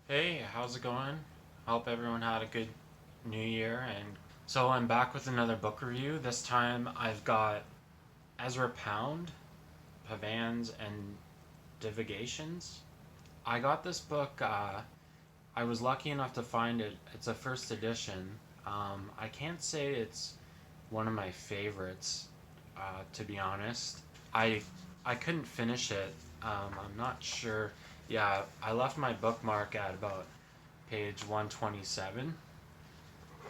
Hey, how's it going? Hope everyone had a good new year. And so I'm back with another book review. This time I've got Ezra Pound, Pavannes and Divigations. I got this book, I was lucky enough to find it. It's a first edition. I can't say it's one of my favorites, to be honest. I I couldn't finish it. I'm not sure. Yeah, I left my bookmark at about page 127,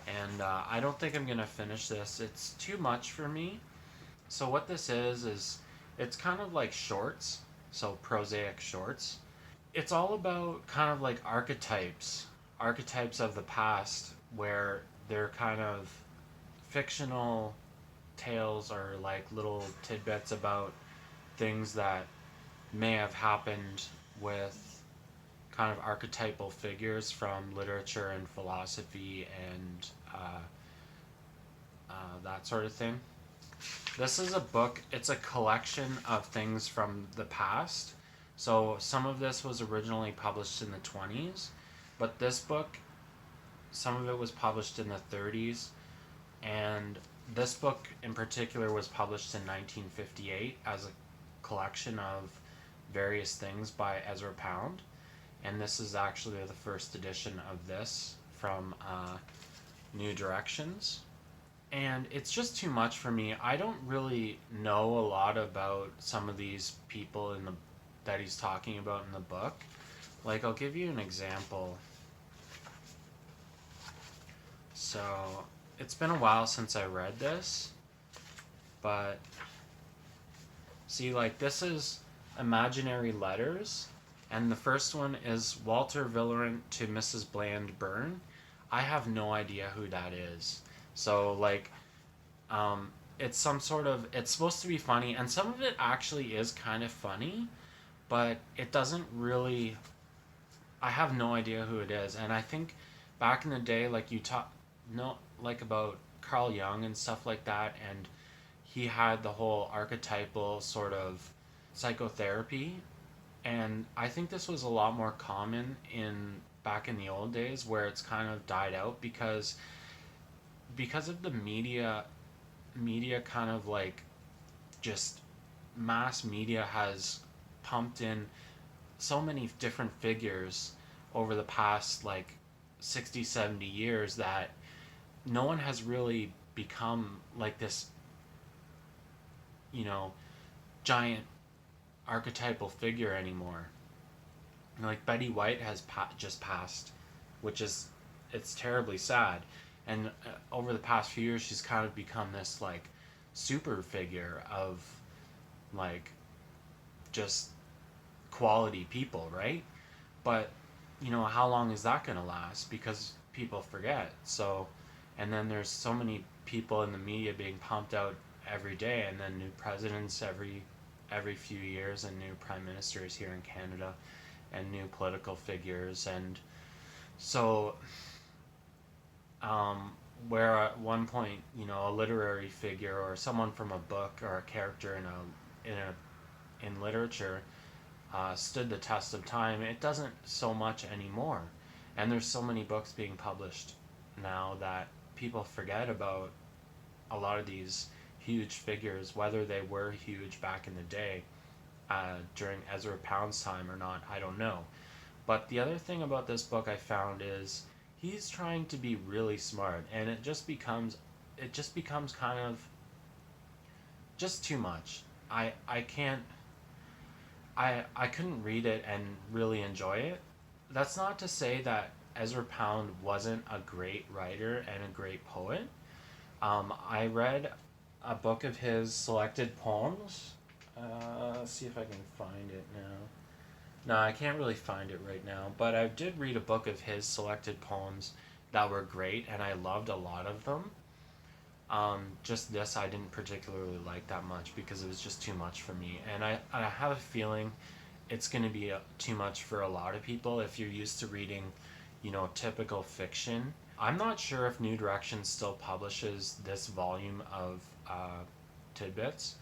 and I don't think I'm gonna finish this. It's too much for me. So what this is it's kind of like shorts, so prosaic shorts. It's all about kind of like archetypes of the past, where they're kind of fictional tales or like little tidbits about things that may have happened with kind of archetypal figures from literature and philosophy and that sort of thing. This is a book, it's a collection of things from the past. So some of this was originally published in the 20s, but this book, some of it was published in the 30s, and this book in particular was published in 1958 as a collection of various things by Ezra Pound. And this is actually the first edition of this from New Directions. And it's just too much for me. I don't really know a lot about some of these people in the that he's talking about in the book. Like I'll give you an example. So it's been a while since I read this, but see, like this is imaginary letters, and the first one is Walter Villarant to Mrs. Bland Byrne. I have no idea who that is. So like, it's some sort of, it's supposed to be funny, and some of it actually is kind of funny, but it doesn't really. I have no idea who it is, and I think back in the day, like you talk, no, like about Carl Jung and stuff like that, and he had the whole archetypal sort of psychotherapy, and I think this was a lot more common in back in the old days, where it's kind of died out because of the media kind of like just mass media has pumped in so many different figures over the past like 60, 70 years that no one has really become like this, you know, giant archetypal figure anymore. Like Betty White has just passed, which is, it's terribly sad. And over the past few years, she's kind of become this like super figure of like just quality people, right? But how long is that going to last? Because people forget. So, and then there's so many people in the media being pumped out every day, and then new presidents every few years, and new prime ministers here in Canada, and new political figures, and so um, where at one point, a literary figure or someone from a book or a character in literature stood the test of time, it doesn't so much anymore. And there's so many books being published now that people forget about a lot of these huge figures, whether they were huge back in the day during Ezra Pound's time or not, I don't know. But the other thing about this book I found is he's trying to be really smart, and it just becomes kind of just too much. I can't I couldn't read it and really enjoy it. That's not to say that Ezra Pound wasn't a great writer and a great poet. I read a book of his selected poems. Let's see if I can find it now. No, I can't really find it right now, but I did read a book of his selected poems that were great, and I loved a lot of them. Just this I didn't particularly like that much because it was just too much for me, and I have a feeling it's going to be too much for a lot of people if you're used to reading, typical fiction. I'm not sure if New Directions still publishes this volume of tidbits,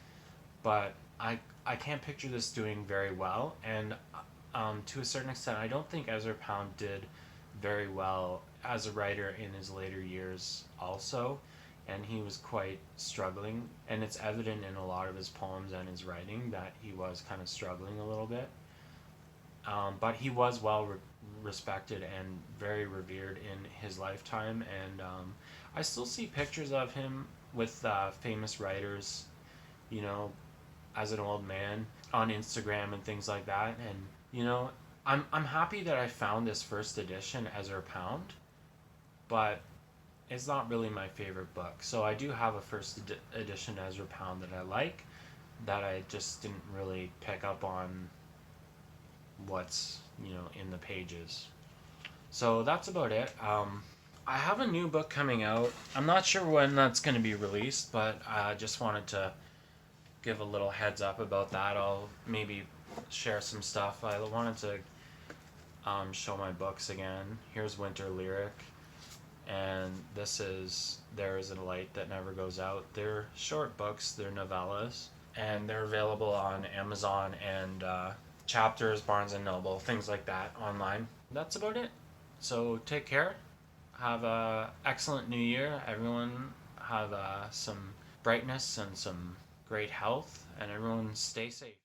but I can't picture this doing very well, and to a certain extent, I don't think Ezra Pound did very well as a writer in his later years, also. And he was quite struggling. And it's evident in a lot of his poems and his writing that he was kind of struggling a little bit. But he was well respected and very revered in his lifetime. And I still see pictures of him with famous writers, you know, as an old man on Instagram and things like that. And you know, I'm happy that I found this first edition Ezra Pound, but it's not really my favorite book. So I do have a first edition Ezra Pound that I like, that I just didn't really pick up on what's in the pages. So that's about it. I have a new book coming out. I'm not sure when that's going to be released, but I just wanted to give a little heads up about that. I'll maybe share some stuff. I wanted to show my books again. Here's Winter Lyric, and this is There Is a Light That Never Goes Out. They're short books, they're novellas, and they're available on Amazon and Chapters, Barnes and Noble, things like that online. That's about it. So take care. Have a excellent new year. Everyone have some brightness and some great health, and everyone stay safe.